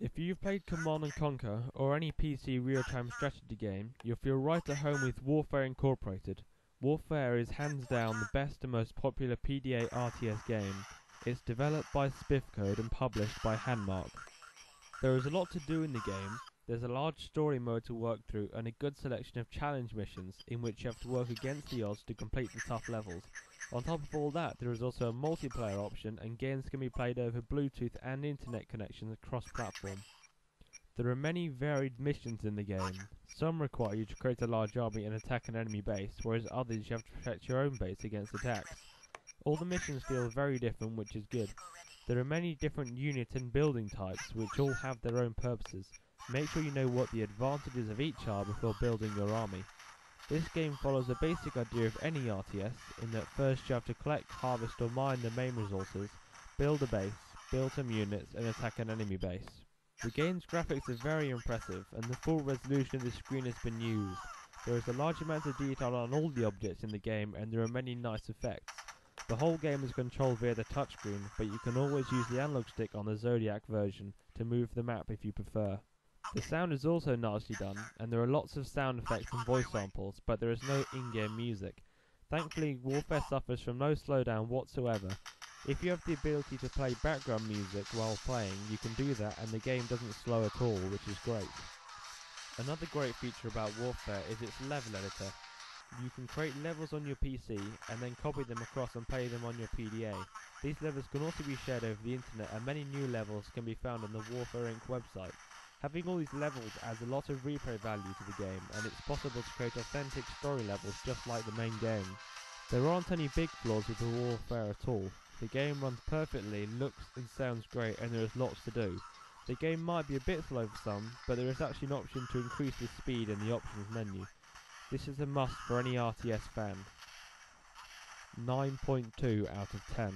If you've played Command & Conquer or any PC real-time strategy game, you'll feel right at home with Warfare Incorporated. Warfare is hands down the best and most popular PDA RTS game. It's developed by Spiffcode and published by Handmark. There is a lot to do in the game. There's a large story mode to work through and a good selection of challenge missions in which you have to work against the odds to complete the tough levels. On top of all that, there is also a multiplayer option and games can be played over Bluetooth and internet connections across platform. There are many varied missions in the game. Some require you to create a large army and attack an enemy base, whereas others you have to protect your own base against attacks. All the missions feel very different, which is good. There are many different unit and building types which all have their own purposes. Make sure you know what the advantages of each are before building your army. This game follows the basic idea of any RTS, in that first you have to collect, harvest or mine the main resources, build a base, build some units and attack an enemy base. The game's graphics are very impressive and the full resolution of the screen has been used. There is a large amount of detail on all the objects in the game and there are many nice effects. The whole game is controlled via the touchscreen, but you can always use the analog stick on the Zodiac version to move the map if you prefer. The sound is also nicely done, and there are lots of sound effects and voice samples, but there is no in-game music. Thankfully, Warfare suffers from no slowdown whatsoever. If you have the ability to play background music while playing, you can do that and the game doesn't slow at all, which is great. Another great feature about Warfare is its level editor. You can create levels on your PC and then copy them across and play them on your PDA. These levels can also be shared over the internet and many new levels can be found on the Warfare Inc. website. Having all these levels adds a lot of replay value to the game, and it's possible to create authentic story levels just like the main game. There aren't any big flaws with the Warfare at all. The game runs perfectly, looks and sounds great, and there is lots to do. The game might be a bit slow for some, but there is actually an option to increase the speed in the options menu. This is a must for any RTS fan. 9.2 out of 10.